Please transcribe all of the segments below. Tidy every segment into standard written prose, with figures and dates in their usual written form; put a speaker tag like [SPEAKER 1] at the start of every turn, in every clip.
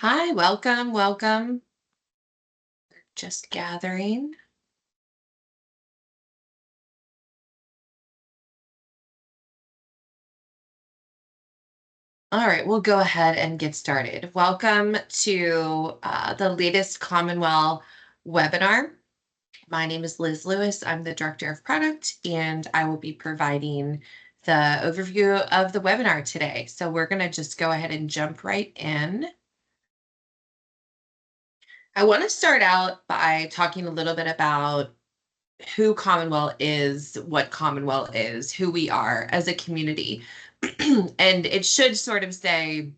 [SPEAKER 1] Hi, welcome, welcome. Just gathering. All right, we'll go ahead and get started. Welcome to the latest CommonWell webinar. My name is Liz Lewis. I'm the Director of Product, and I will be providing the overview of the webinar today. So we're going to just go ahead and jump right in. I want to start out by talking a little bit about who CommonWell is, what CommonWell is, who we are as a community. And it should sort of say,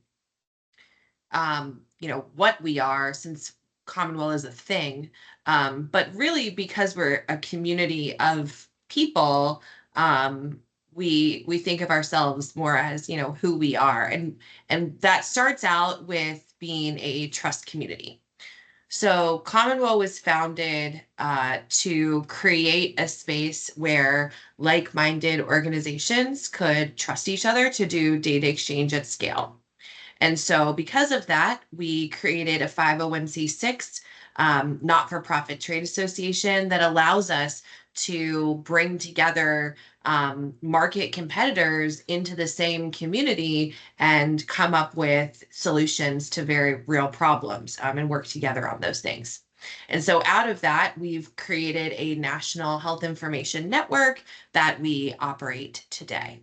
[SPEAKER 1] what we are, since CommonWell is a thing. But really, because we're a community of people, we think of ourselves more as, who we are. And that starts out with being a trust community. So CommonWell was founded to create a space where like-minded organizations could trust each other to do data exchange at scale. And so because of that, we created a 501c6 not-for-profit trade association that allows us to bring together market competitors into the same community and come up with solutions to very real problems and work together on those things. And so out of that, we've created a national health information network that we operate today.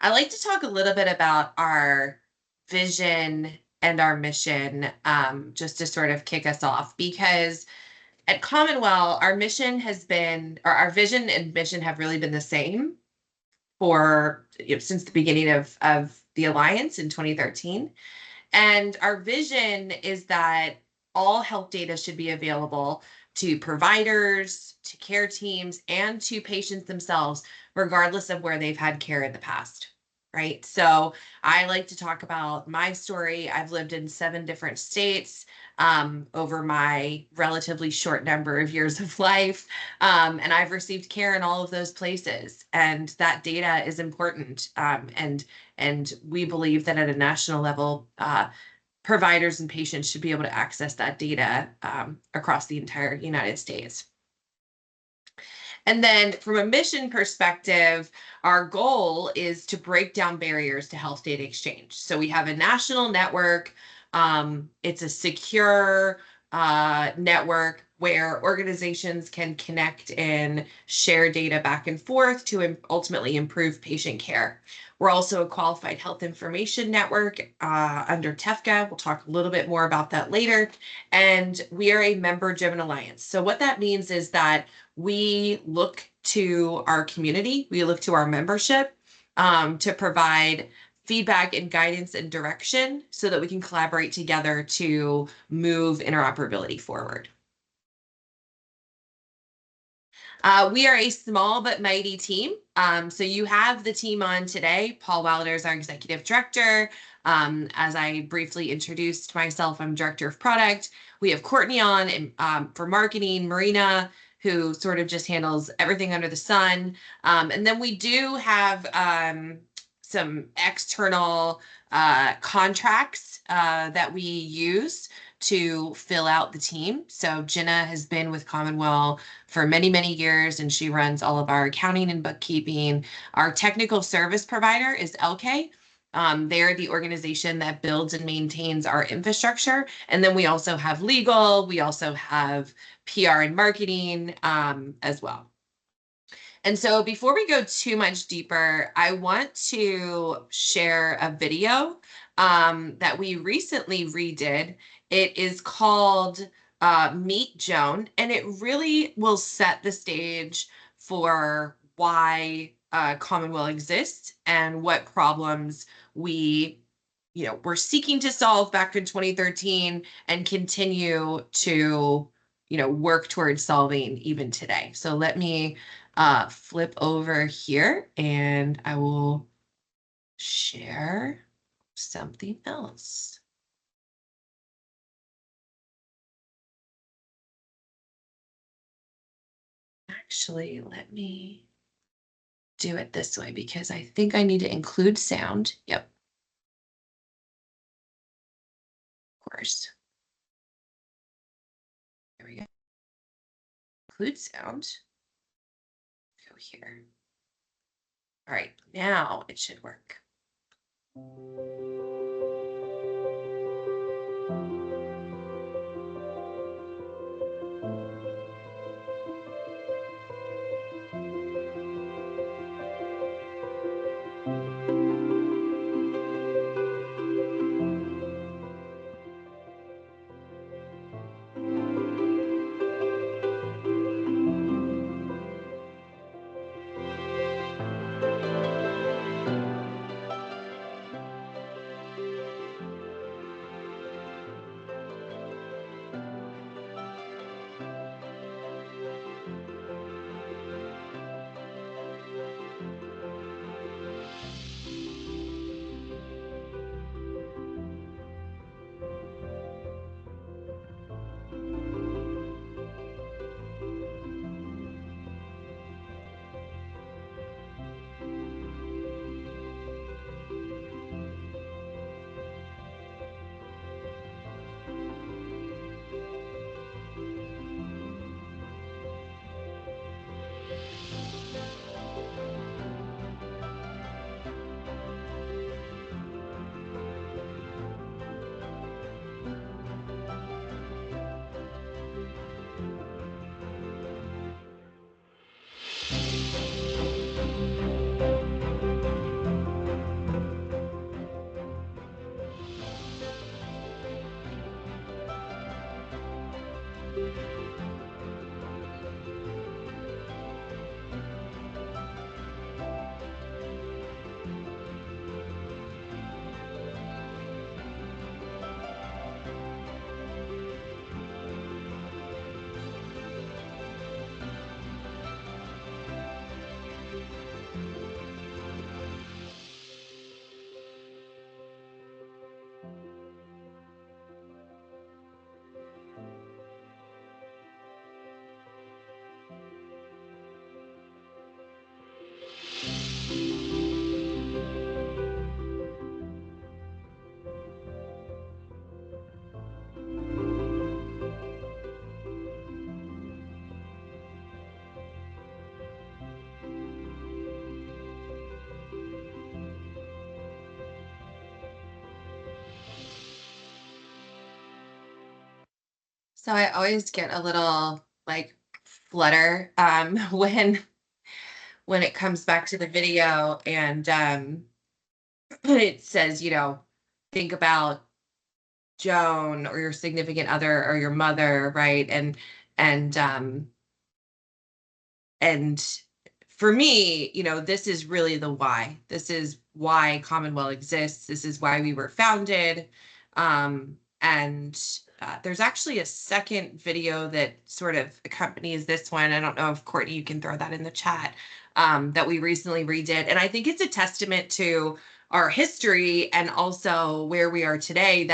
[SPEAKER 1] I like to talk a little bit about our vision and our mission, just to sort of kick us off, because at CommonWell, our mission has been, or our vision and mission have really been the same for since the beginning of the Alliance in 2013. And our vision is that all health data should be available to providers, to care teams, and to patients themselves, regardless of where they've had care in the past. Right. So I like to talk about my story. I've lived in 7 different states over my relatively short number of years of life. And I've received care in all of those places. And that data is important. And we believe that at a national level, providers and patients should be able to access that data across the entire United States. And then from a mission perspective, our goal is to break down barriers to health data exchange. So we have a national network. It's a secure network where organizations can connect and share data back and forth to ultimately improve patient care. We're also a qualified health information network under TEFCA. We'll talk a little bit more about that later. And we are a member-driven alliance. So what that means is that we look to our community, we look to our membership to provide feedback and guidance and direction so that we can collaborate together to move interoperability forward. We are a small but mighty team. So you have the team on today. Paul Wilder is our executive director. As I briefly introduced myself, I'm director of product. We have Courtney on for marketing, Marina, who sort of just handles everything under the sun. And then we do have some external contracts that we use to fill out the team. So Jenna has been with CommonWell for many, many years, and she runs all of our accounting and bookkeeping. Our technical service provider is LK. They're the organization that builds and maintains our infrastructure. And then we also have legal, we also have PR and marketing as well. And so before we go too much deeper, I want to share a video that we recently redid. It is called Meet Joan, and it really will set the stage for why CommonWell exists and what problems we're seeking to solve back in 2013 and continue to, work towards solving even today. So let me flip over here and I will share something else. Actually, let me do it this way because I think I need to include sound. Yep. course. There we go. Include sound. Go here. All right, now it should work. So I always get a little like flutter when it comes back to the video and it says, think about Joan or your significant other or your mother, right? And for me, this is really the why. This is why CommonWell exists. This is why we were founded. And there's actually a second video that sort of accompanies this one. I don't know if Courtney, you can throw that in the chat, that we recently redid. And I think it's a testament to our history and also where we are today,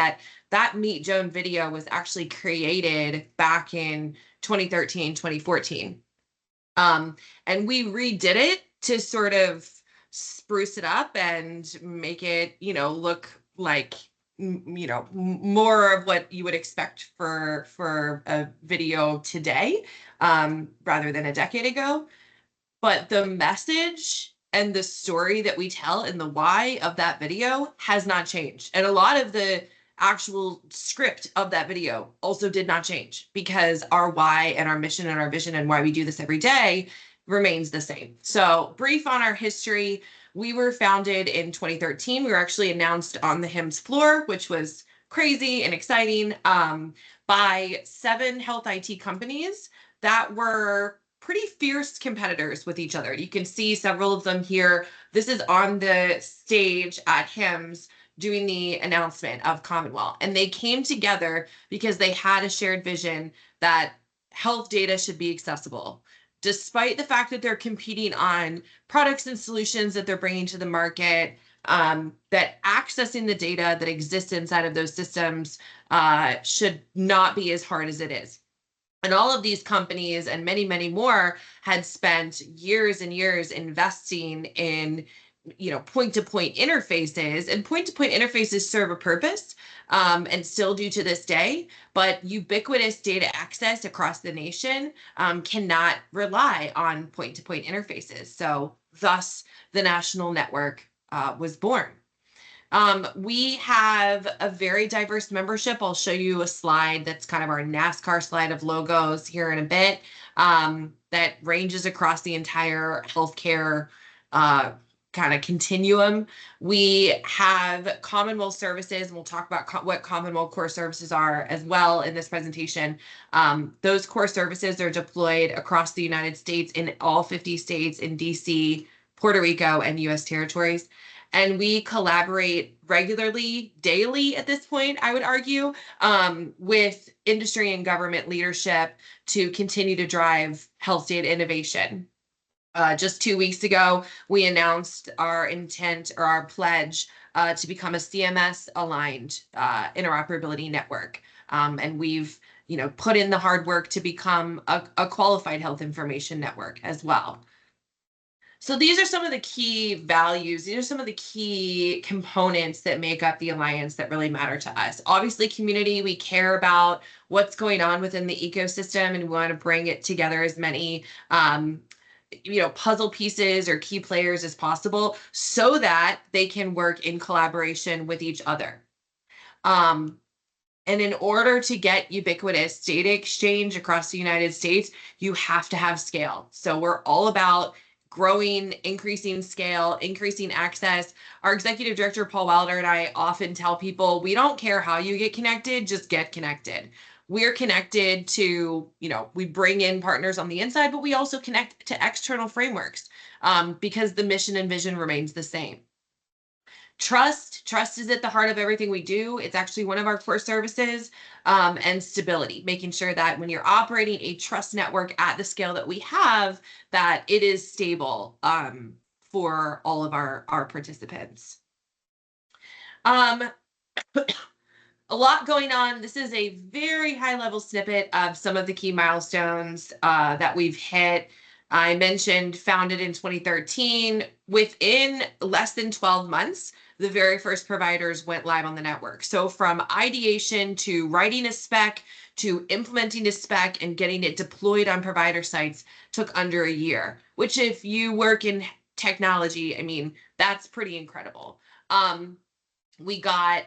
[SPEAKER 1] that Meet Joan video was actually created back in 2013, 2014. And we redid it to sort of spruce it up and make it, look like, more of what you would expect for a video today, rather than a decade ago. But the message and the story that we tell and the why of that video has not changed. And a lot of the actual script of that video also did not change, because our why and our mission and our vision and why we do this every day remains the same. So brief on our history. We were founded in 2013. We were actually announced on the HIMSS floor, which was crazy and exciting, by 7 health IT companies that were pretty fierce competitors with each other. You can see several of them here. This is on the stage at HIMSS doing the announcement of CommonWell. And they came together because they had a shared vision that health data should be accessible. Despite the fact that they're competing on products and solutions that they're bringing to the market, that accessing the data that exists inside of those systems should not be as hard as it is. And all of these companies and many, many more had spent years and years investing in point-to-point interfaces, and point-to-point interfaces serve a purpose, and still do to this day, but ubiquitous data access across the nation cannot rely on point-to-point interfaces. So thus the national network was born. We have a very diverse membership. I'll show you a slide that's kind of our NASCAR slide of logos here in a bit, that ranges across the entire healthcare uh, kind of continuum. We have CommonWell services, and we'll talk about what CommonWell core services are as well in this presentation. Those core services are deployed across the United States in all 50 states, in DC, Puerto Rico, and US territories. And we collaborate regularly, daily at this point, I would argue, with industry and government leadership to continue to drive health data innovation. Just 2 weeks ago, we announced our intent, or our pledge, to become a CMS aligned interoperability network. And we've put in the hard work to become a qualified health information network as well. So these are some of the key values. These are some of the key components that make up the alliance that really matter to us. Obviously, community, we care about what's going on within the ecosystem, and we want to bring it together as many puzzle pieces or key players as possible so that they can work in collaboration with each other. And in order to get ubiquitous data exchange across the United States, you have to have scale. So we're all about growing, increasing scale, increasing access. Our executive director, Paul Wilder, and I often tell people, we don't care how you get connected, just get connected. We're connected to, we bring in partners on the inside, but we also connect to external frameworks because the mission and vision remains the same. Trust is at the heart of everything we do. It's actually one of our core services, and stability, making sure that when you're operating a trust network at the scale that we have, that it is stable for all of our participants. A lot going on. This is a very high level snippet of some of the key milestones that we've hit. I mentioned founded in 2013. Within less than 12 months, the very first providers went live on the network. So from ideation to writing a spec to implementing a spec and getting it deployed on provider sites took under a year, which if you work in technology, I mean, that's pretty incredible. We got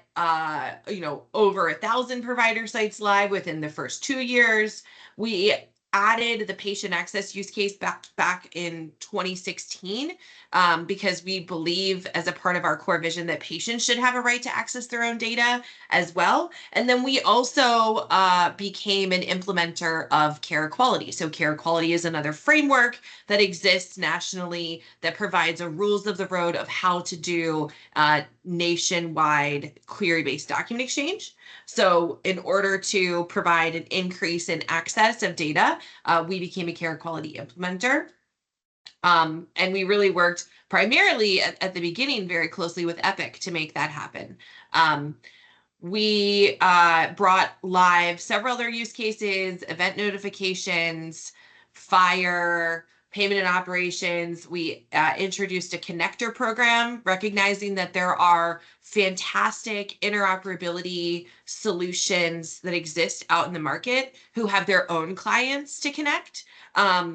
[SPEAKER 1] over 1,000 provider sites live within the first 2 years. We added the patient access use case back in 2016 because we believe, as a part of our core vision, that patients should have a right to access their own data as well. And then we also became an implementer of care quality. So care quality is another framework that exists nationally that provides a rules of the road of how to do nationwide query-based document exchange. So in order to provide an increase in access of data, we became a care quality implementer. And we really worked primarily at the beginning very closely with Epic to make that happen. We brought live several other use cases, event notifications, fire, payment and operations. We introduced a connector program, recognizing that there are fantastic interoperability solutions that exist out in the market who have their own clients to connect.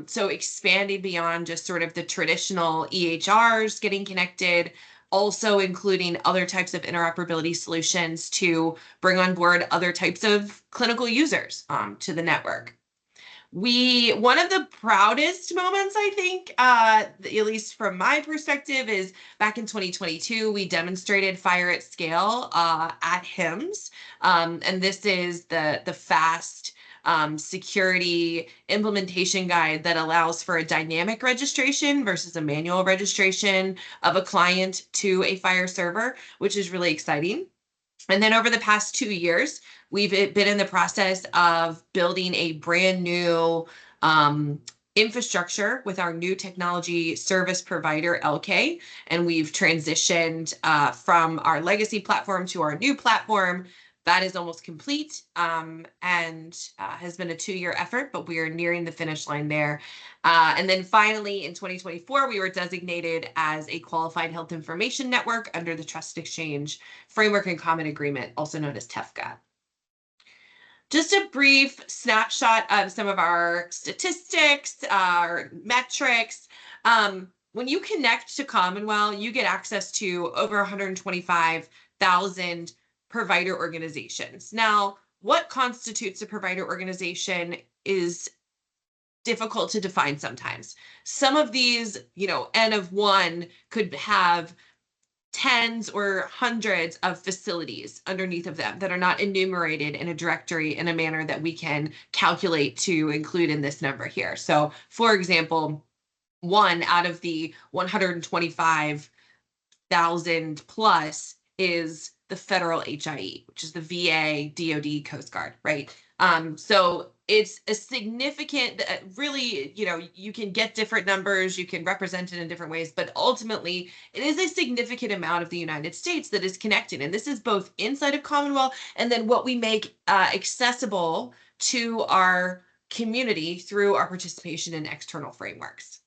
[SPEAKER 1] So expanding beyond just sort of the traditional EHRs getting connected, also including other types of interoperability solutions to bring on board other types of clinical users to the network. One of the proudest moments, I think, at least from my perspective, is back in 2022, we demonstrated Fire at Scale at HIMSS. And this is the fast security implementation guide that allows for a dynamic registration versus a manual registration of a client to a Fire server, which is really exciting. And then over the past 2 years, we've been in the process of building a brand new infrastructure with our new technology service provider, LK. And we've transitioned from our legacy platform to our new platform, That is almost complete, and has been a 2-year effort, but we are nearing the finish line there. And then finally, in 2024, we were designated as a qualified health information network under the Trust Exchange Framework and Common Agreement, also known as TEFCA. Just a brief snapshot of some of our statistics, our metrics. When you connect to CommonWell, you get access to over 125,000 provider organizations. Now, what constitutes a provider organization is difficult to define sometimes. Some of these, N of one could have tens or hundreds of facilities underneath of them that are not enumerated in a directory in a manner that we can calculate to include in this number here. So, for example, one out of the 125,000 plus is the federal HIE, which is the VA, DoD, Coast Guard, right? So it's a significant, really, you can get different numbers, you can represent it in different ways, but ultimately it is a significant amount of the United States that is connected. And this is both inside of CommonWell and then what we make accessible to our community through our participation in external frameworks.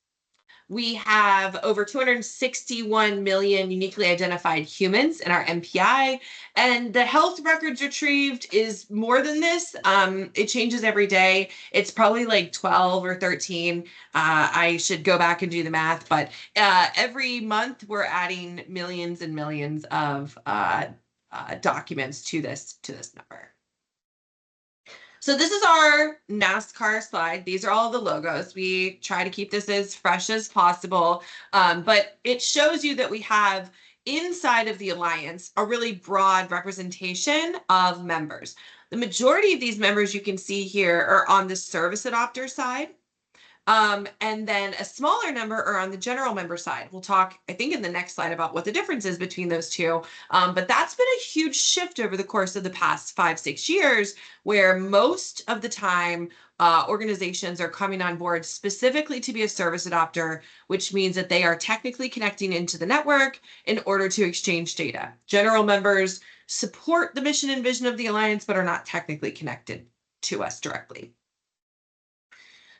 [SPEAKER 1] We have over 261 million uniquely identified humans in our MPI, and the health records retrieved is more than this. It changes every day. It's probably like 12 or 13. I should go back and do the math, but every month we're adding millions and millions of documents to this number. So this is our NASCAR slide. These are all the logos. We try to keep this as fresh as possible, but it shows you that we have inside of the Alliance a really broad representation of members. The majority of these members you can see here are on the service adopter side. And then a smaller number are on the general member side. We'll talk, I think, in the next slide about what the difference is between those two. But that's been a huge shift over the course of the past 5-6 years, where most of the time organizations are coming on board specifically to be a service adopter, which means that they are technically connecting into the network in order to exchange data. General members support the mission and vision of the Alliance, but are not technically connected to us directly.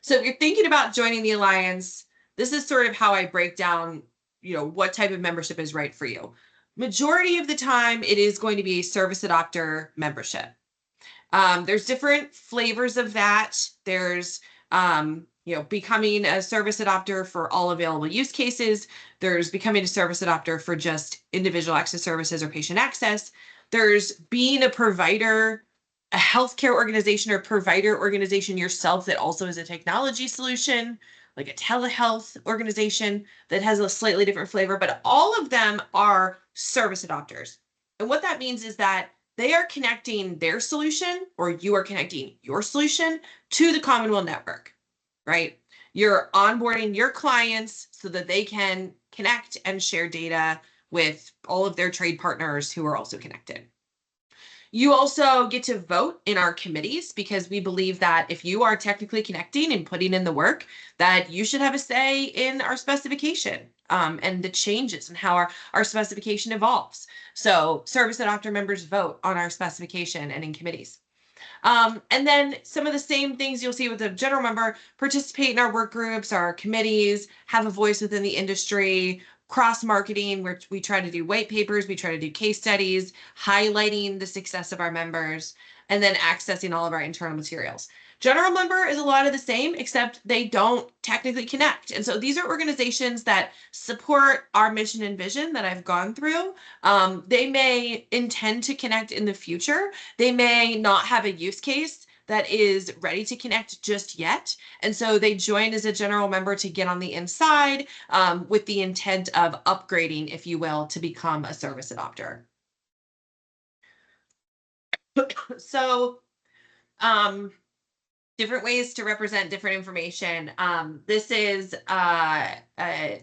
[SPEAKER 1] So if you're thinking about joining the Alliance, this is sort of how I break down, what type of membership is right for you. Majority of the time, it is going to be a service adopter membership. There's different flavors of that. There's, becoming a service adopter for all available use cases. There's becoming a service adopter for just individual access services or patient access. There's being a provider, a healthcare organization or provider organization yourself that also is a technology solution, like a telehealth organization that has a slightly different flavor, but all of them are service adopters. And what that means is that they are connecting their solution, or you are connecting your solution to the CommonWell network, right? You're onboarding your clients so that they can connect and share data with all of their trade partners who are also connected. You also get to vote in our committees because we believe that if you are technically connecting and putting in the work, that you should have a say in our specification and the changes and how our specification evolves. So service adopter members vote on our specification and in committees. And then some of the same things you'll see with the general member: participate in our work groups, our committees, have a voice within the industry, cross-marketing, where we try to do white papers, we try to do case studies, highlighting the success of our members, and then accessing all of our internal materials. General member is a lot of the same, except they don't technically connect. And so these are organizations that support our mission and vision that I've gone through. They may intend to connect in the future. They may not have a use case that is ready to connect just yet. And so they join as a general member to get on the inside with the intent of upgrading, if you will, to become a service adopter. So different ways to represent different information. This is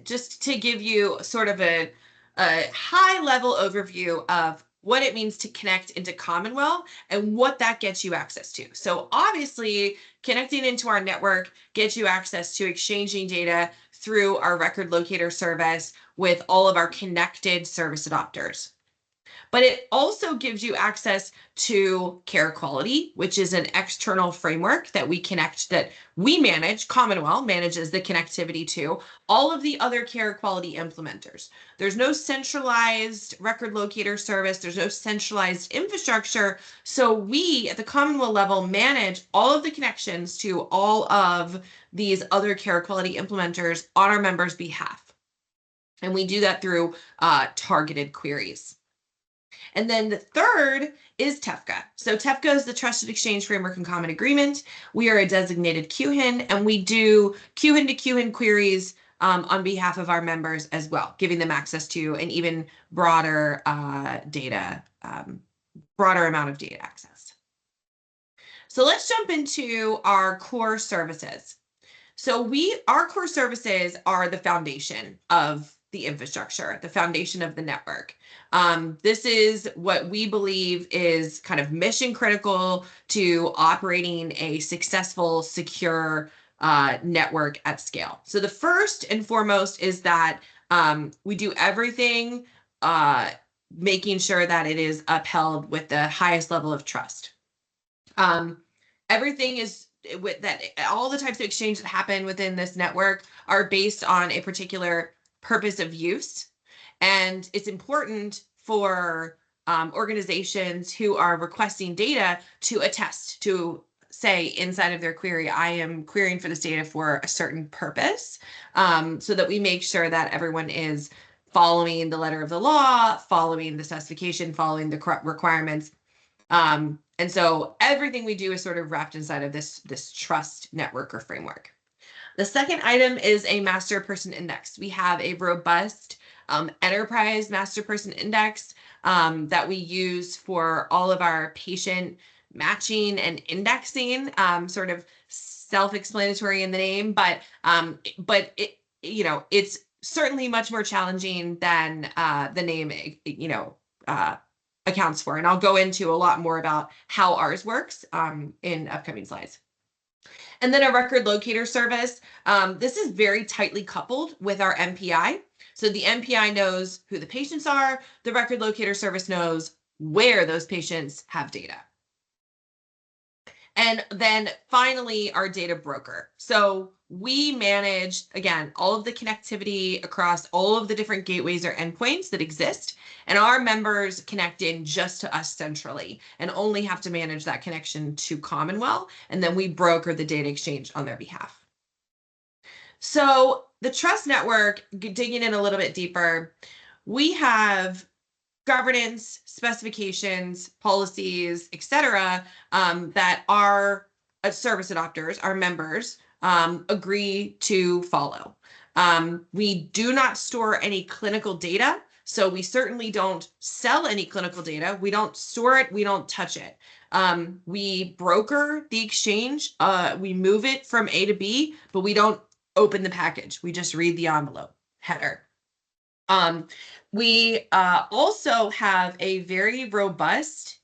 [SPEAKER 1] just to give you sort of a high level overview of what it means to connect into CommonWell and what that gets you access to. So obviously, connecting into our network gets you access to exchanging data through our record locator service with all of our connected service adopters. But it also gives you access to care quality, which is an external framework that we manage. CommonWell manages the connectivity to all of the other care quality implementers. There's no centralized record locator service. There's no centralized infrastructure. So we at the CommonWell level manage all of the connections to all of these other care quality implementers on our members' behalf. And we do that through targeted queries. And then the third is TEFCA. So TEFCA is the Trusted Exchange Framework and Common Agreement. We are a designated QHIN, and we do QHIN to QHIN queries on behalf of our members as well, giving them access to an even broader broader amount of data access. So let's jump into our core services. So our core services are the foundation of the infrastructure, the foundation of the network. This is what we believe is kind of mission critical to operating a successful, secure network at scale. So the first and foremost is that we do everything making sure that it is upheld with the highest level of trust. Everything is with that, all the types of exchange that happen within this network are based on a particular purpose of use. And it's important for organizations who are requesting data to attest to say inside of their query, I am querying for this data for a certain purpose, so that we make sure that everyone is following the letter of the law, following the specification, following the requirements. And so everything we do is sort of wrapped inside of this trust network or framework. The second item is a master person index. We have a robust enterprise master person index that we use for all of our patient matching and indexing, sort of self-explanatory in the name, but it, it's certainly much more challenging than the name, accounts for. And I'll go into a lot more about how ours works in upcoming slides. And then a record locator service. This is very tightly coupled with our MPI. So the MPI knows who the patients are. The record locator service knows where those patients have data. And then finally, our data broker. So we manage, again, all of the connectivity across all of the different gateways or endpoints that exist. And our members connect in just to us centrally and only have to manage that connection to CommonWell. And then we broker the data exchange on their behalf. So the trust network, digging in a little bit deeper, we have governance, specifications, policies, etc., that our service adopters, our members, agree to follow. We do not store any clinical data, so we certainly don't sell any clinical data. We don't store it. We don't touch it. We broker the exchange. We move it from A to B, but we don't open the package. We just read the envelope header. We also have a very robust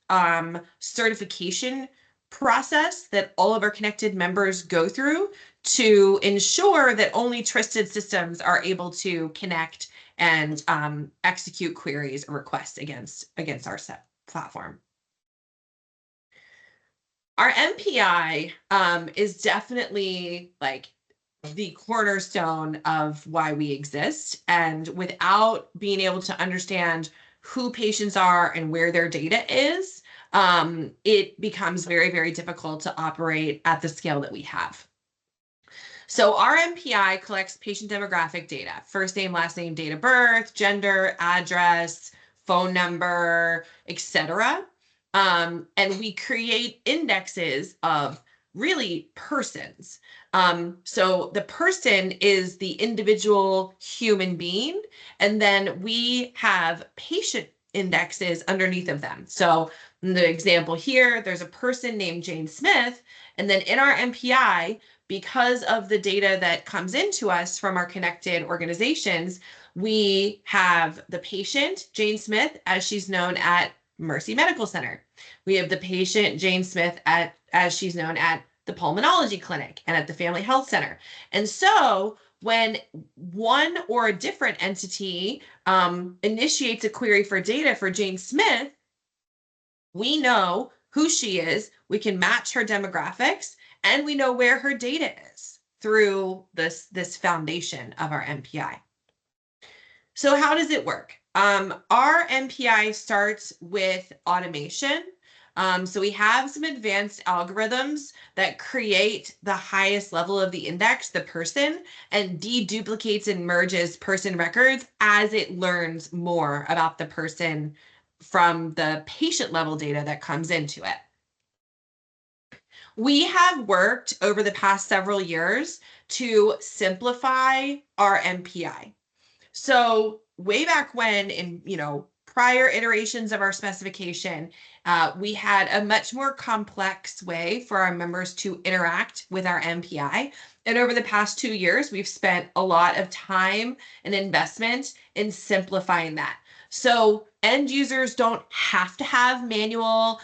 [SPEAKER 1] certification process that all of our connected members go through to ensure that only trusted systems are able to connect and execute queries or requests against our set platform. Our MPI is definitely like the cornerstone of why we exist. And without being able to understand who patients are and where their data is, it becomes very, very difficult to operate at the scale that we have. So our MPI collects patient demographic data, first name, last name, date of birth, gender, address, phone number, etc. And we create indexes of really persons. So the person is the individual human being, and then we have patient indexes underneath of them. So in the example here, there's a person named Jane Smith, and then in our MPI, because of the data that comes into us from our connected organizations, we have the patient, Jane Smith, as she's known at Mercy Medical Center. We have the patient, Jane Smith, as she's known at the pulmonology clinic and at the family health center. And so when one or a different entity initiates a query for data for Jane Smith, we know who she is, we can match her demographics, and we know where her data is through this foundation of our MPI. So how does it work? Our MPI starts with automation. So we have some advanced algorithms that create the highest level of the index, the person, and deduplicates and merges person records as it learns more about the person from the patient level data that comes into it. We have worked over the past several years to simplify our MPI. So way back when, in prior iterations of our specification, we had a much more complex way for our members to interact with our MPI. And over the past 2 years, we've spent a lot of time and investment in simplifying that. So end users don't have to have manual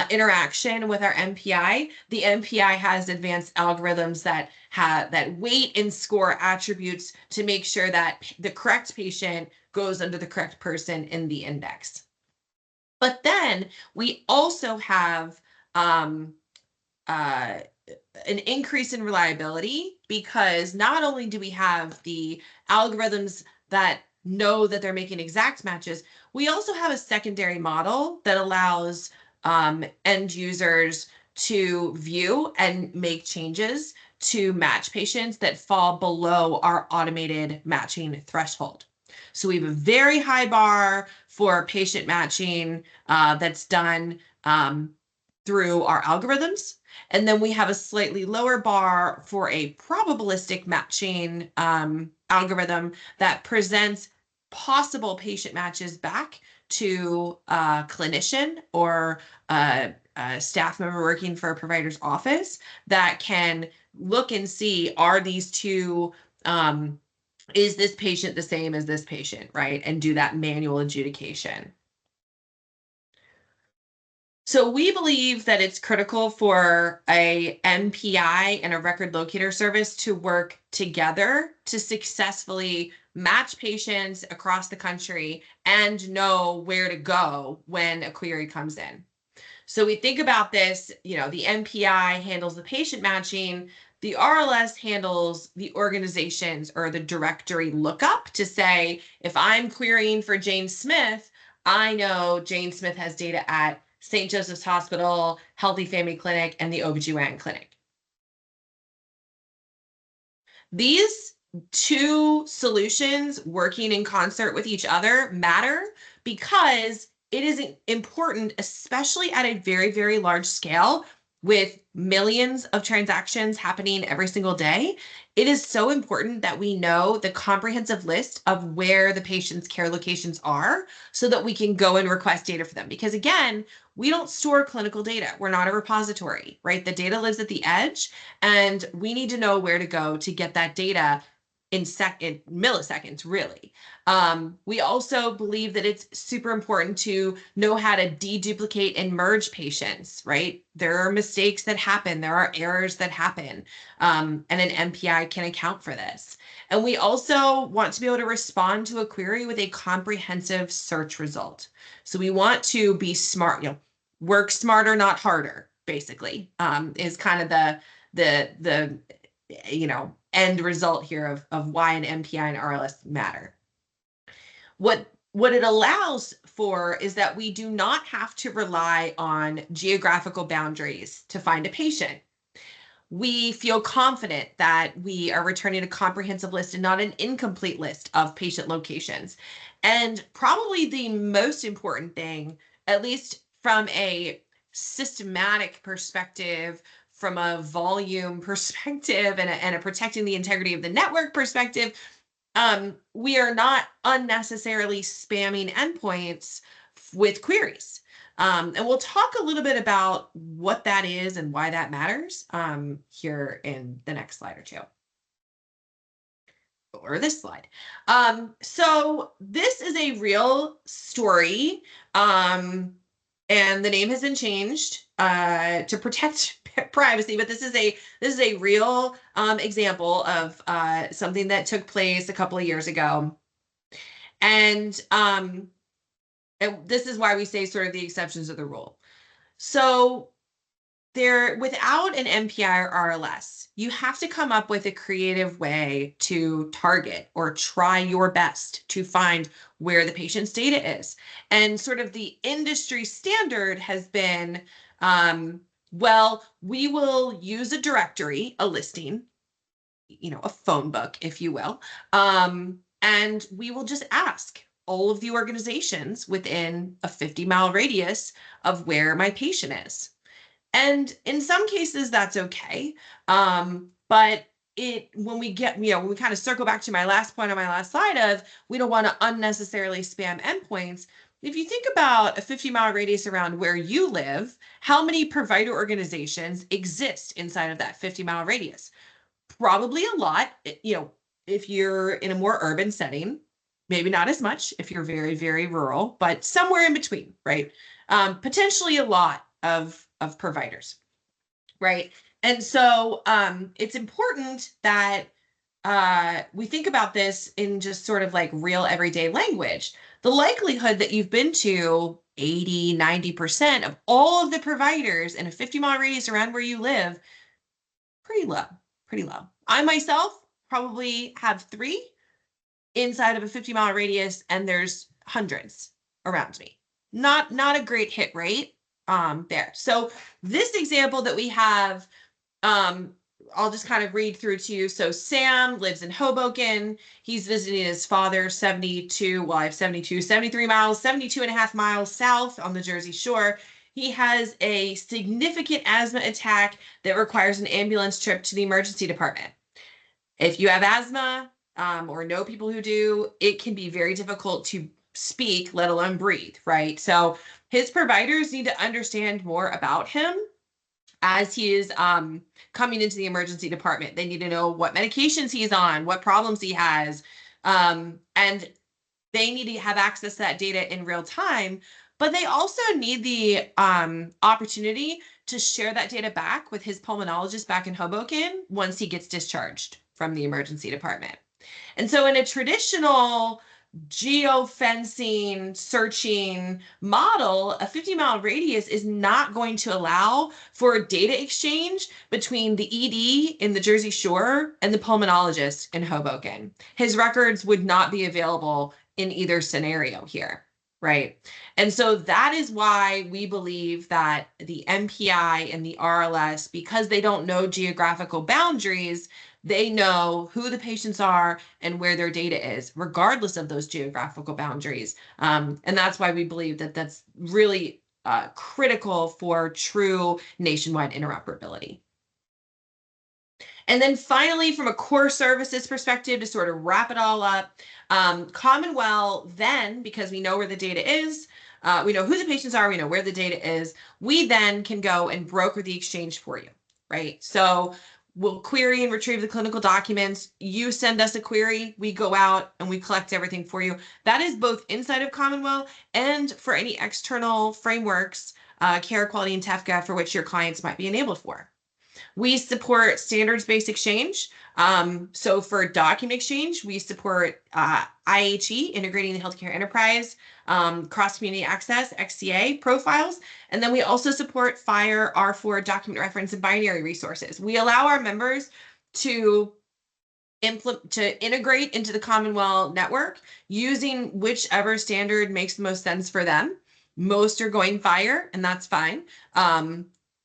[SPEAKER 1] interaction with our MPI. The MPI has advanced algorithms that weight and score attributes to make sure that the correct patient goes under the correct person in the index. But then we also have an increase in reliability, because not only do we have the algorithms that know that they're making exact matches, we also have a secondary model that allows end users to view and make changes to match patients that fall below our automated matching threshold. So we have a very high bar for patient matching that's done through our algorithms. And then we have a slightly lower bar for a probabilistic matching algorithm that presents possible patient matches back to a clinician or a staff member working for a provider's office that can look and see, are these two, is this patient the same as this patient, right? And do that manual adjudication. So we believe that it's critical for a MPI and a record locator service to work together to successfully match patients across the country and know where to go when a query comes in. So we think about this, the MPI handles the patient matching, the RLS handles the organizations or the directory lookup to say, if I'm querying for Jane Smith, I know Jane Smith has data at St. Joseph's Hospital, Healthy Family Clinic, and the OBGYN clinic. These two solutions working in concert with each other matter because it is important, especially at a very, very large scale with millions of transactions happening every single day. It is so important that we know the comprehensive list of where the patient's care locations are so that we can go and request data for them. Because again, we don't store clinical data. We're not a repository, right? The data lives at the edge, and we need to know where to go to get that data in milliseconds, really. We also believe that it's super important to know how to deduplicate and merge patients, right? There are mistakes that happen. There are errors that happen, and an MPI can account for this. And we also want to be able to respond to a query with a comprehensive search result. So we want to be smart, work smarter, not harder, basically, is kind of the end result here of why an MPI and RLS matter. What it allows for is that we do not have to rely on geographical boundaries to find a patient. We feel confident that we are returning a comprehensive list and not an incomplete list of patient locations. And probably the most important thing, at least from a systematic perspective, from a volume perspective, and a protecting the integrity of the network perspective, we are not unnecessarily spamming endpoints with queries. And we'll talk a little bit about what that is and why that matters here in the next slide or two. Or this slide. So this is a real story and the name has been changed to protect privacy. But this is a real example of something that took place a couple of years ago, and this is why we say sort of the exceptions of the rule. So there, without an MPI or RLS, you have to come up with a creative way to target or try your best to find where the patient's data is. And sort of the industry standard has been, well, we will use a directory, a listing, a phone book, if you will, and we will just ask all of the organizations within a 50-mile radius of where my patient is. And in some cases, that's okay. But when we kind of circle back to my last point on my last slide of we don't want to unnecessarily spam endpoints. If you think about a 50-mile radius around where you live, how many provider organizations exist inside of that 50-mile radius? Probably a lot. If you're in a more urban setting, maybe not as much if you're very, very rural, but somewhere in between, right? Potentially a lot of providers, right? And so it's important that we think about this in just sort of like real everyday language. The likelihood that you've been to 80, 90% of all of the providers in a 50-mile radius around where you live, pretty low, pretty low. I myself probably have 3 inside of a 50-mile radius, and there's hundreds around me. Not a great hit rate there. So this example that we have, I'll just kind of read through to you. So Sam lives in Hoboken. He's visiting his father 72, well, I have 73 miles, 72 and a half miles south on the Jersey Shore. He has a significant asthma attack that requires an ambulance trip to the emergency department. If you have asthma, or know people who do, it can be very difficult to speak, let alone breathe, right? So his providers need to understand more about him as he is coming into the emergency department. They need to know what medications he's on, what problems he has, and they need to have access to that data in real time. But they also need the opportunity to share that data back with his pulmonologist back in Hoboken once he gets discharged from the emergency department. And so in a traditional geofencing searching model, a 50-mile radius is not going to allow for data exchange between the ED in the Jersey Shore and the pulmonologist in Hoboken. His records would not be available in either scenario here, right? And so that is why we believe that the MPI and the RLS, because they don't know geographical boundaries, they know who the patients are and where their data is, regardless of those geographical boundaries. And that's why we believe that that's really critical for true nationwide interoperability. And then finally, from a core services perspective, to sort of wrap it all up, CommonWell then, because we know where the data is, we know who the patients are, we know where the data is, we then can go and broker the exchange for you, right? So we'll query and retrieve the clinical documents. You send us a query, we go out and we collect everything for you. That is both inside of CommonWell and for any external frameworks, Care Quality and TEFCA, for which your clients might be enabled for. We support standards-based exchange. So for document exchange, we support IHE, Integrating the Healthcare Enterprise, Cross-Community Access, XCA profiles. And then we also support FHIR, R4, document reference, and binary resources. We allow our members to integrate into the CommonWell network using whichever standard makes the most sense for them. Most are going FHIR, and that's fine.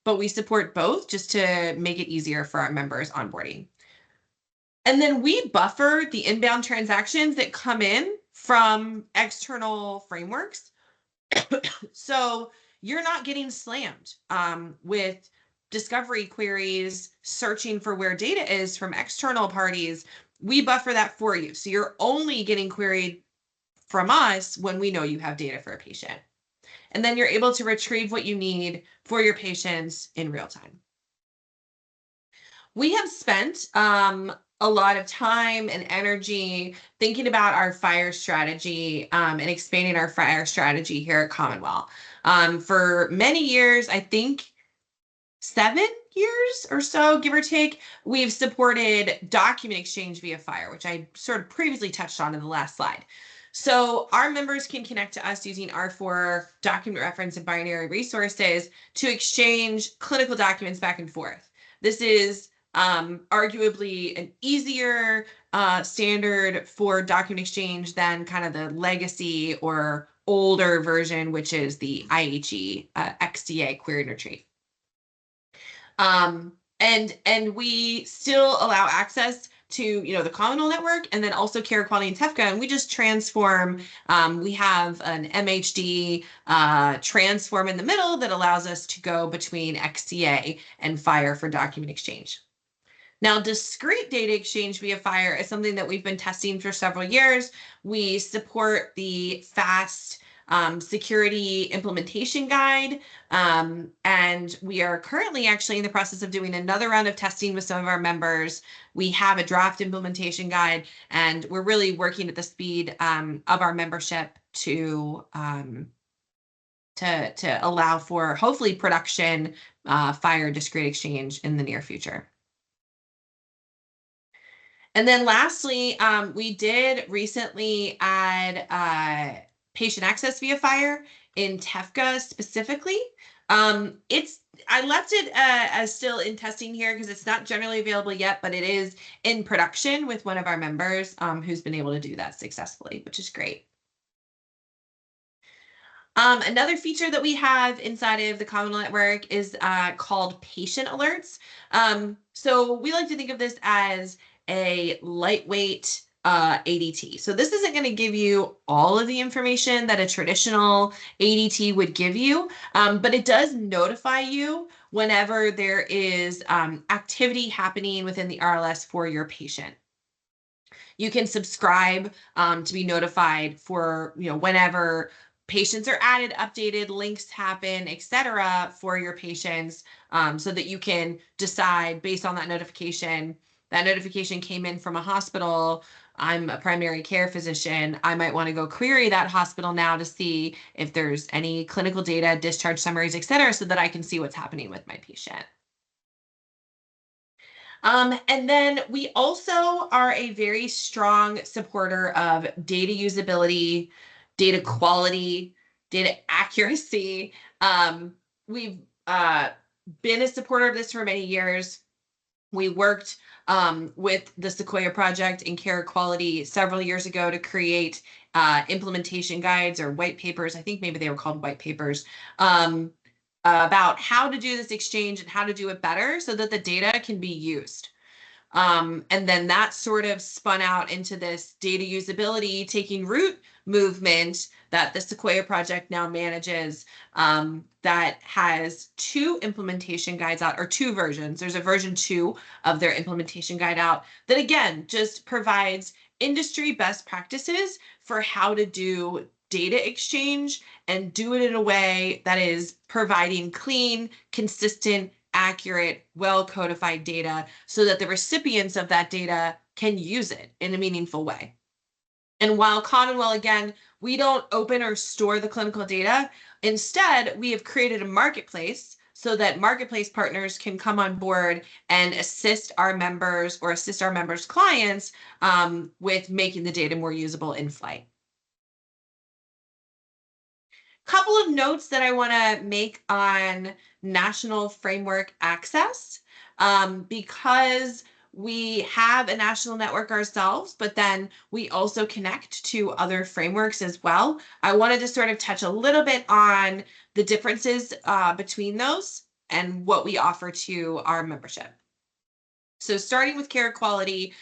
[SPEAKER 1] But we support both just to make it easier for our members onboarding. And then we buffer the inbound transactions that come in from external frameworks. So you're not getting slammed with discovery queries, searching for where data is from external parties. We buffer that for you. So you're only getting queried from us when we know you have data for a patient. And then you're able to retrieve what you need for your patients in real time. We have spent a lot of time and energy thinking about our fire strategy and expanding our fire strategy here at CommonWell. For many years, I think 7 years or so, give or take, we've supported document exchange via FHIR, which I sort of previously touched on in the last slide. So our members can connect to us using R4 document reference and binary resources to exchange clinical documents back and forth. This is arguably an easier standard for document exchange than kind of the legacy or older version, which is the IHE XDA query and retrieve. And we still allow access to the CommonWell network, and then also Care Quality and TEFCA, and we just transform. We have an MHD transform in the middle that allows us to go between XDA and FHIR for document exchange. Now, discrete data exchange via FHIR is something that we've been testing for several years. We support the FAST security implementation guide, and we are currently actually in the process of doing another round of testing with some of our members. We have a draft implementation guide, and we're really working at the speed of our membership to allow for hopefully production FHIR discrete exchange in the near future. And then lastly, we did recently add patient access via FHIR in TEFCA specifically. I left it as still in testing here because it's not generally available yet, but it is in production with one of our members who's been able to do that successfully, which is great. Another feature that we have inside of the CommonWell network is called patient alerts. So we like to think of this as a lightweight ADT. So this isn't going to give you all of the information that a traditional ADT would give you, but it does notify you whenever there is activity happening within the RLS for your patient. You can subscribe to be notified for whenever patients are added, updated, links happen, etc. for your patients, so that you can decide based on that notification. That notification came in from a hospital. I'm a primary care physician. I might want to go query that hospital now to see if there's any clinical data, discharge summaries, etc., so that I can see what's happening with my patient. And then we also are a very strong supporter of data usability, data quality, data accuracy. We've been a supporter of this for many years. We worked with the Sequoia Project and Care Quality several years ago to create implementation guides or white papers. I think maybe they were called white papers about how to do this exchange and how to do it better so that the data can be used. And then that sort of spun out into this data usability taking root movement that the Sequoia Project now manages, that has 2 implementation guides out, or 2 versions. There's a version 2 of their implementation guide out that, again, just provides industry best practices for how to do data exchange and do it in a way that is providing clean, consistent, accurate, well-codified data so that the recipients of that data can use it in a meaningful way. And while CommonWell, again, we don't open or store the clinical data, instead, we have created a marketplace so that marketplace partners can come on board and assist our members or assist our members' clients with making the data more usable in flight. Couple of notes that I want to make on national framework access, because we have a national network ourselves, but then we also connect to other frameworks as well. I wanted to sort of touch a little bit on the differences between those and what we offer to our membership. So starting with Care Quality,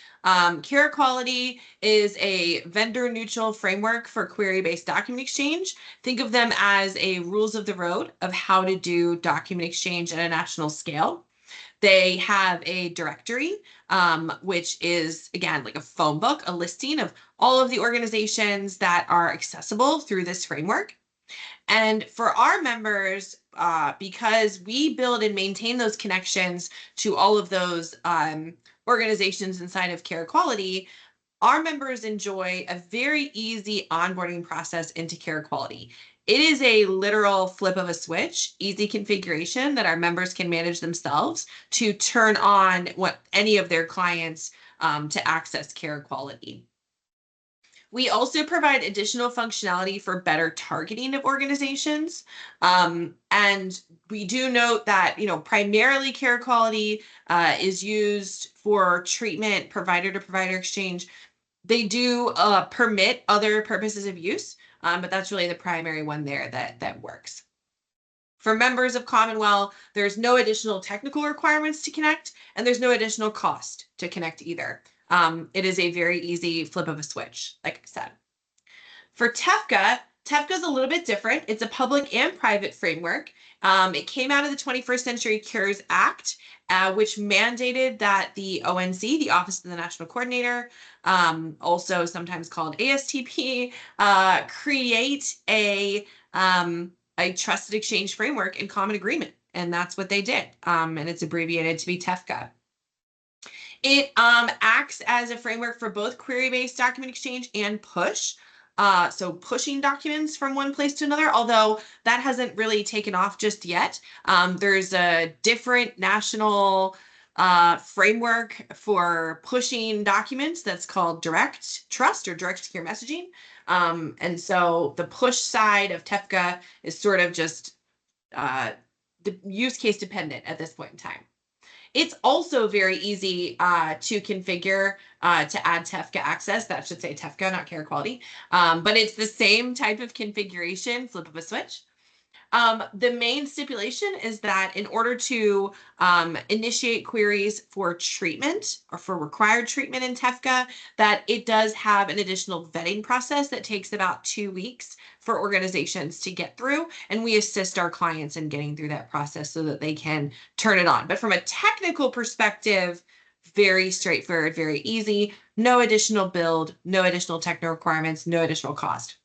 [SPEAKER 1] Care Quality is a vendor-neutral framework for query-based document exchange. Think of them as a rules of the road of how to do document exchange at a national scale. They have a directory, which is, again, like a phone book, a listing of all of the organizations that are accessible through this framework. And for our members, because we build and maintain those connections to all of those organizations inside of care quality, our members enjoy a very easy onboarding process into care quality. It is a literal flip of a switch, easy configuration that our members can manage themselves to turn on what any of their clients to access care quality. We also provide additional functionality for better targeting of organizations. And we do note that, primarily care quality is used for treatment, provider to provider exchange. They do permit other purposes of use, but that's really the primary one there that works. For members of CommonWell, there's no additional technical requirements to connect, and there's no additional cost to connect either. It is a very easy flip of a switch, like I said. For TEFCA, TEFCA is a little bit different. It's a public and private framework. It came out of the 21st Century Cures Act, which mandated that the ONC, the Office of the National Coordinator, also sometimes called ASTP, create a trusted exchange framework in common agreement. And that's what they did. And it's abbreviated to be TEFCA. It acts as a framework for both query-based document exchange and push. So pushing documents from one place to another, although that hasn't really taken off just yet. There's a different national framework for pushing documents that's called direct trust or direct secure messaging. And so the push side of TEFCA is sort of just the use case dependent at this point in time. It's also very easy to configure to add TEFCA access. That should say TEFCA, not care quality. But it's the same type of configuration, flip of a switch. The main stipulation is that in order to initiate queries for treatment or for required treatment in TEFCA, that it does have an additional vetting process that takes about 2 weeks for organizations to get through. And we assist our clients in getting through that process so that they can turn it on. But from a technical perspective, very straightforward, very easy, no additional build, no additional technical requirements, no additional cost.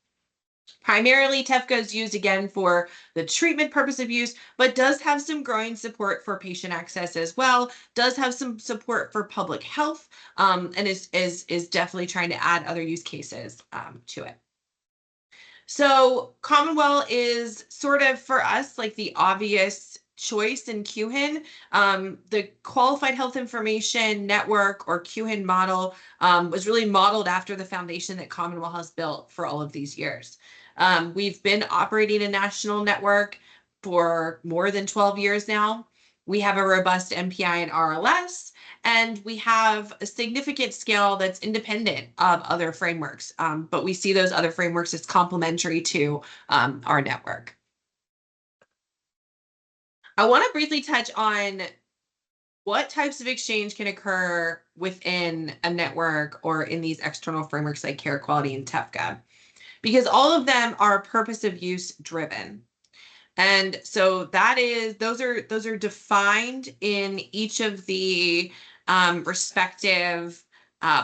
[SPEAKER 1] Primarily, TEFCA is used again for the treatment purpose of use, but does have some growing support for patient access as well, does have some support for public health, and is definitely trying to add other use cases to it. So CommonWell is sort of for us like the obvious choice in QHIN. The Qualified Health Information Network or QHIN model was really modeled after the foundation that CommonWell has built for all of these years. We've been operating a national network for more than 12 years now. We have a robust MPI and RLS, and we have a significant scale that's independent of other frameworks. But we see those other frameworks as complementary to our network. I want to briefly touch on what types of exchange can occur within a network or in these external frameworks like care quality and TEFCA, because all of them are purpose of use driven. And so those are defined in each of the respective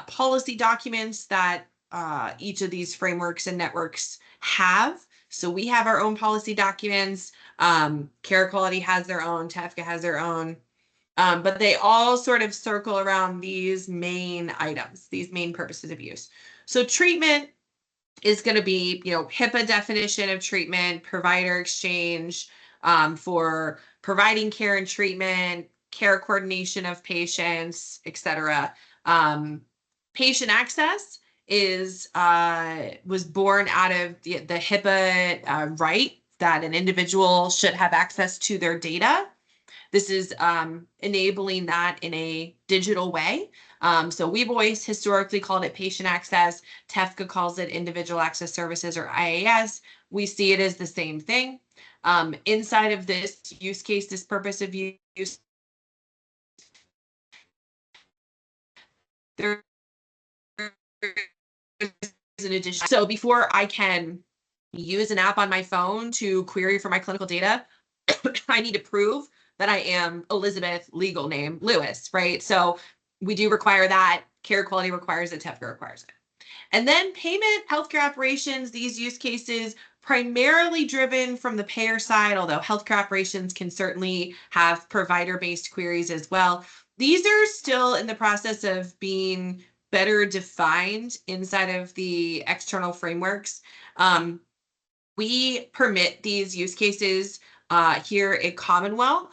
[SPEAKER 1] policy documents that each of these frameworks and networks have. So we have our own policy documents. Care quality has their own, TEFCA has their own, but they all sort of circle around these main items, these main purposes of use. So treatment is going to be, HIPAA definition of treatment, provider exchange for providing care and treatment, care coordination of patients, et cetera. Patient access was born out of the HIPAA right that an individual should have access to their data. This is enabling that in a digital way. So we've always historically called it patient access. TEFCA calls it individual access services or IAS. We see it as the same thing. Inside of this use case, this purpose of use, there is an addition. So before I can use an app on my phone to query for my clinical data, I need to prove that I am Elizabeth, legal name Lewis, right? So we do require that. Care quality requires it. TEFCA requires it. And then payment, healthcare operations, these use cases primarily driven from the payer side, although healthcare operations can certainly have provider-based queries as well. These are still in the process of being better defined inside of the external frameworks. Um, we permit these use cases here at CommonWell.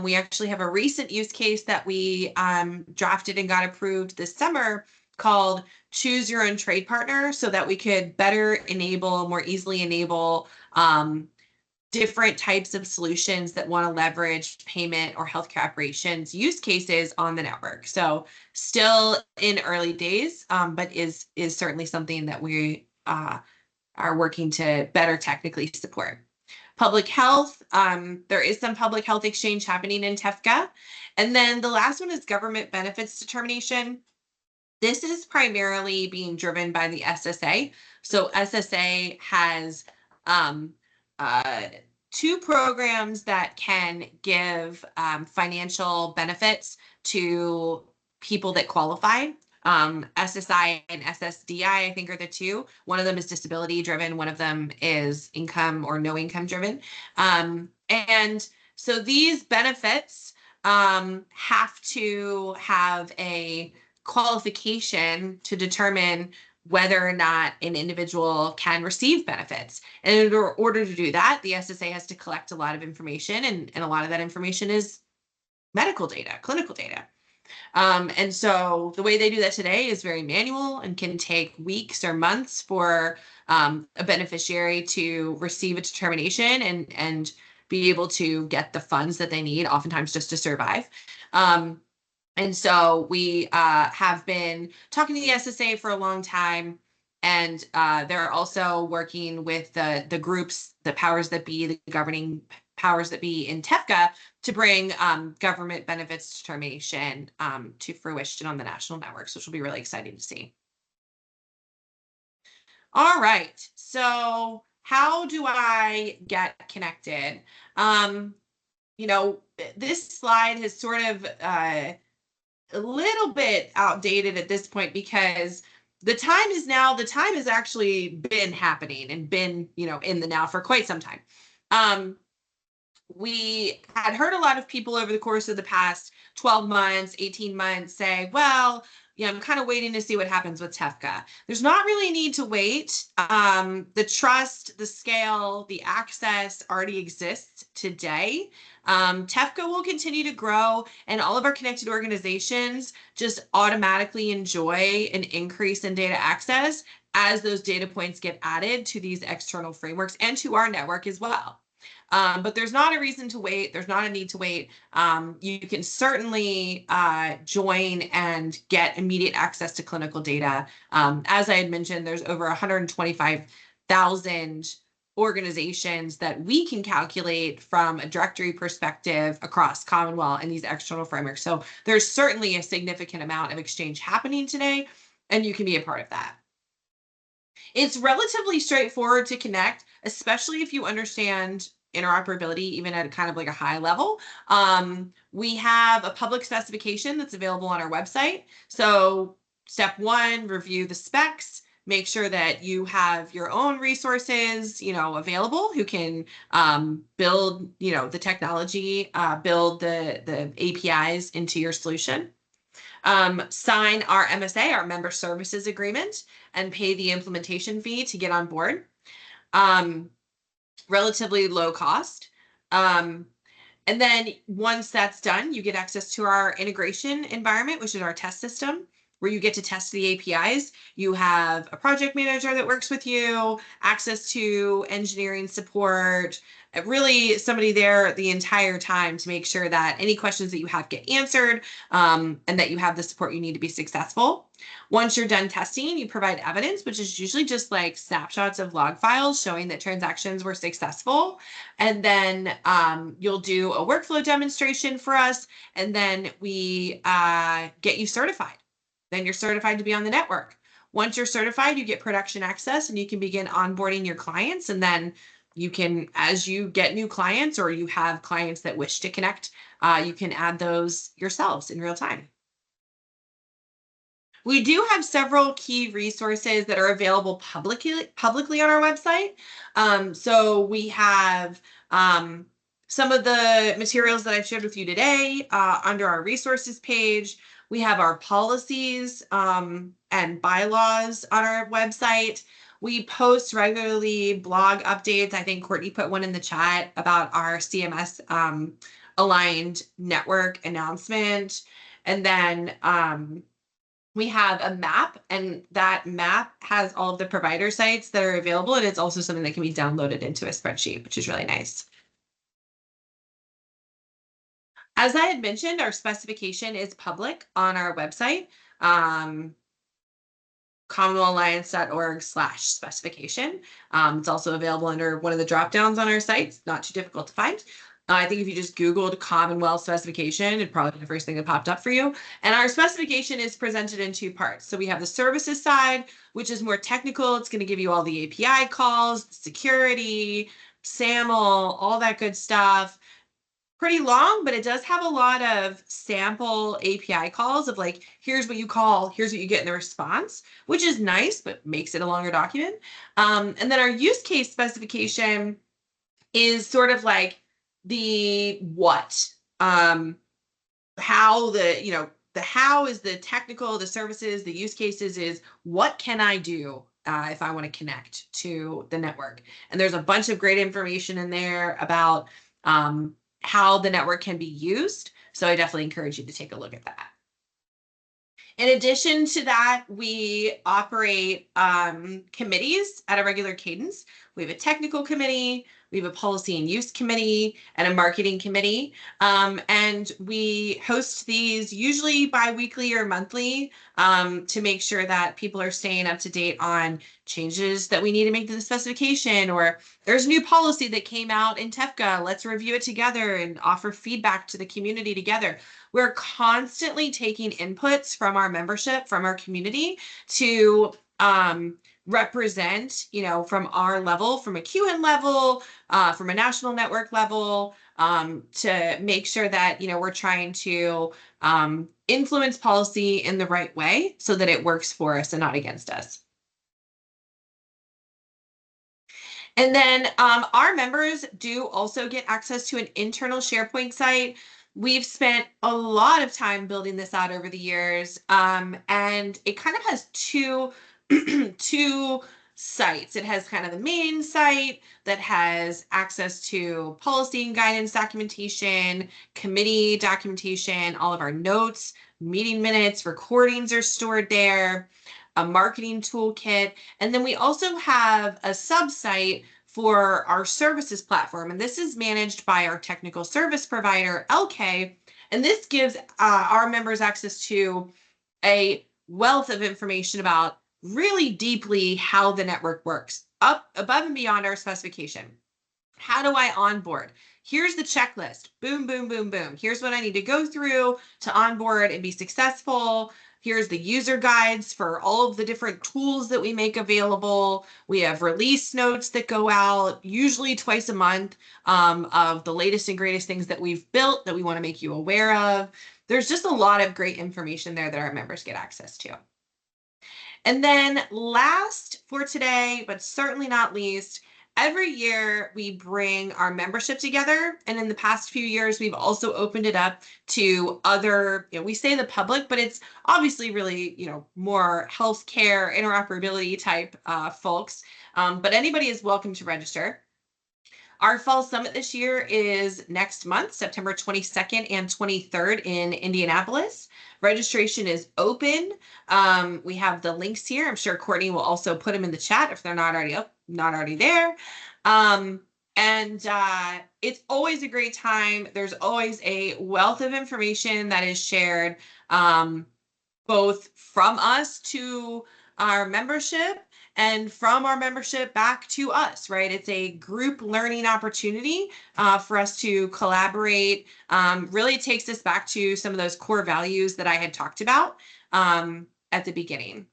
[SPEAKER 1] We actually have a recent use case that we drafted and got approved this summer called Choose Your Own Trade Partner, so that we could better enable, more easily enable different types of solutions that want to leverage payment or healthcare operations use cases on the network. So still in early days, but is certainly something that we are working to better technically support. Public health, there is some public health exchange happening in TEFCA. And then the last one is government benefits determination. This is primarily being driven by the SSA. So SSA has um, uh, two programs that can give financial benefits to people that qualify. SSI and SSDI, I think, are the two. One of them is disability driven. One of them is income or no income driven. And so these benefits have to have a qualification to determine whether or not an individual can receive benefits. And in order to do that, the SSA has to collect a lot of information, and a lot of that information is medical data, clinical data. And so the way they do that today is very manual and can take weeks or months for a beneficiary to receive a determination and be able to get the funds that they need, oftentimes just to survive. And so we have been talking to the SSA for a long time, and they're also working with the groups, the powers that be, the governing powers that be in TEFCA to bring government benefits determination to fruition on the national networks, which will be really exciting to see. All right, so how do I get connected? Um, this slide has sort of a little bit outdated at this point because the time has actually been happening and been, in the now for quite some time. We had heard a lot of people over the course of the past 12 months, 18 months say, well, I'm kind of waiting to see what happens with TEFCA. There's not really a need to wait. The trust, the scale, the access already exists today. TEFCA will continue to grow, and all of our connected organizations just automatically enjoy an increase in data access as those data points get added to these external frameworks and to our network as well. But there's not a reason to wait. There's not a need to wait. You can certainly join and get immediate access to clinical data. As I had mentioned, there's over 125,000 organizations that we can calculate from a directory perspective across CommonWell and these external frameworks. So there's certainly a significant amount of exchange happening today, and you can be a part of that. It's relatively straightforward to connect, especially if you understand interoperability, even at kind of like a high level. We have a public specification that's available on our website. So step one, review the specs, make sure that you have your own resources, available who can build, the technology, build the APIs into your solution. Sign our MSA, our member services agreement, and pay the implementation fee to get on board. Relatively low cost. And then once that's done, you get access to our integration environment, which is our test system, where you get to test the APIs. You have a project manager that works with you, access to engineering support, really somebody there the entire time to make sure that any questions that you have get answered, and that you have the support you need to be successful. Once you're done testing, you provide evidence, which is usually just like snapshots of log files showing that transactions were successful. And then you'll do a workflow demonstration for us, and then we get you certified. Then you're certified to be on the network. Once you're certified, you get production access and you can begin onboarding your clients. And then you can, as you get new clients or you have clients that wish to connect, you can add those yourselves in real time. We do have several key resources that are available publicly on our website. So we have some of the materials that I've shared with you today under our resources page. We have our policies and bylaws on our website. We post regularly blog updates. I think Courtney put one in the chat about our CMS aligned network announcement. And then we have a map, and that map has all of the provider sites that are available. And it's also something that can be downloaded into a spreadsheet, which is really nice. As I had mentioned, our specification is public on our website, commonweallalliance.org/specification. It's also available under one of the drop downs on our site. It's not too difficult to find. I think if you just Googled CommonWell specification, it'd probably be the first thing that popped up for you. And our specification is presented in two parts. So we have the services side, which is more technical. It's going to give you all the API calls, security, SAML, all that good stuff. Pretty long, but it does have a lot of sample API calls of like, here's what you call, here's what you get in the response, which is nice, but makes it a longer document. And then our use case specification is sort of like the what, how the how is the technical, the services, the use cases is what can I do if I want to connect to the network. And there's a bunch of great information in there about how the network can be used. So I definitely encourage you to take a look at that. In addition to that, we operate committees at a regular cadence. We have a technical committee, we have a policy and use committee, and a marketing committee. And we host these usually bi-weekly or monthly to make sure that people are staying up to date on changes that we need to make to the specification, or there's a new policy that came out in TEFCA. Let's review it together and offer feedback to the community together. We're constantly taking inputs from our membership, from our community to represent, from our level, from a QN level, from a national network level, to make sure that, we're trying to influence policy in the right way so that it works for us and not against us. And then our members do also get access to an internal SharePoint site. We've spent a lot of time building this out over the years, and it kind of has two sites. It has kind of the main site that has access to policy and guidance documentation, committee documentation, all of our notes, meeting minutes, recordings are stored there, a marketing toolkit. And then we also have a sub-site for our services platform. And this is managed by our technical service provider, LK. And this gives our members access to a wealth of information about really deeply how the network works, up above and beyond our specification. How do I onboard? Here's the checklist. Boom, boom, boom, boom. Here's what I need to go through to onboard and be successful. Here's the user guides for all of the different tools that we make available. We have release notes that go out usually twice a month of the latest and greatest things that we've built that we want to make you aware of. There's just a lot of great information there that our members get access to. And then last for today, but certainly not least, every year we bring our membership together. And in the past few years, we've also opened it up to other, we say the public, but it's obviously really, more healthcare interoperability type folks. But anybody is welcome to register. Our fall summit this year is next month, September 22nd and 23rd in Indianapolis. Registration is open. We have the links here. I'm sure Courtney will also put them in the chat if they're not already there. And it's always a great time. There's always a wealth of information that is shared, both from us to our membership and from our membership back to us, right? It's a group learning opportunity for us to collaborate. Really takes us back to some of those core values that I had talked about at the beginning.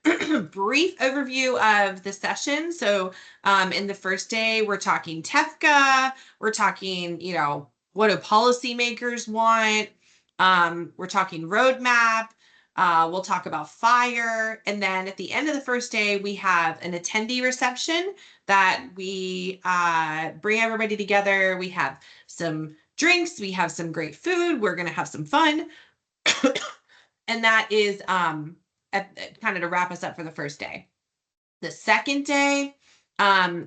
[SPEAKER 1] Brief overview of the session. So in the first day, we're talking TEFCA. We're talking, what do policymakers want? We're talking roadmap. We'll talk about fire. And then at the end of the first day, we have an attendee reception that we bring everybody together. We have some drinks, we have some great food, we're going to have some fun. And that is kind of to wrap us up for the first day. The second day,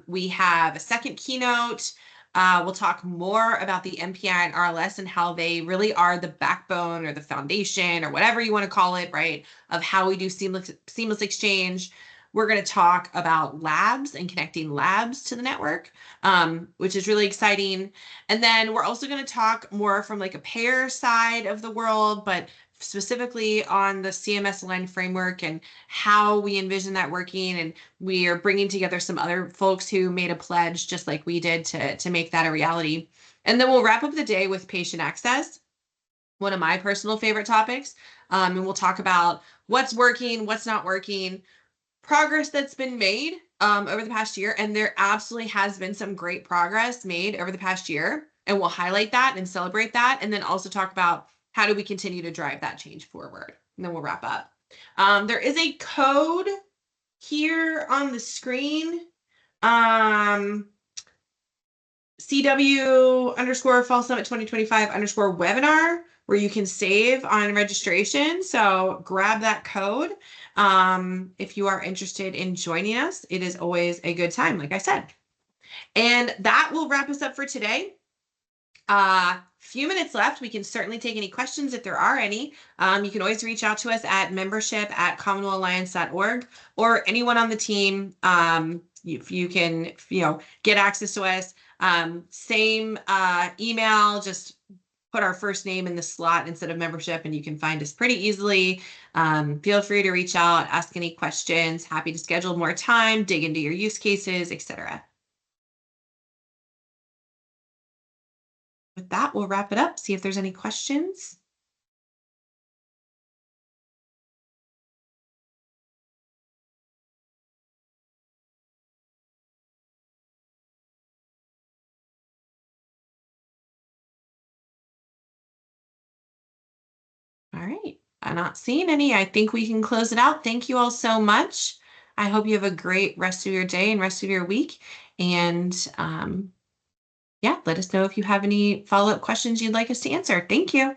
[SPEAKER 1] we have a second keynote. We'll talk more about the MPI and RLS and how they really are the backbone or the foundation or whatever you want to call it, right, of how we do seamless exchange. We're going to talk about labs and connecting labs to the network, which is really exciting. And then we're also going to talk more from like a payer side of the world, but specifically on the CMS aligned framework and how we envision that working. And we are bringing together some other folks who made a pledge just like we did to make that a reality. And then we'll wrap up the day with patient access, one of my personal favorite topics. And we'll talk about what's working, what's not working, progress that's been made over the past year. And there absolutely has been some great progress made over the past year. And we'll highlight that and celebrate that. And then also talk about how do we continue to drive that change forward. And then we'll wrap up. There is a code here on the screen. CW _ Fall Summit 2025 _ webinar, where you can save on registration. So grab that code. If you are interested in joining us, it is always a good time, like I said. And that will wrap us up for today. Few minutes left. We can certainly take any questions if there are any. You can always reach out to us at membership@commonwellalliance.org, or anyone on the team. If you can, get access to us. Same email, just put our first name in the slot instead of membership, and you can find us pretty easily. Feel free to reach out, ask any questions. Happy to schedule more time, dig into your use cases, etc. With that, we'll wrap it up. See if there's any questions. All right. I'm not seeing any. I think we can close it out. Thank you all so much. I hope you have a great rest of your day and rest of your week. And yeah, let us know if you have any follow-up questions you'd like us to answer. Thank you.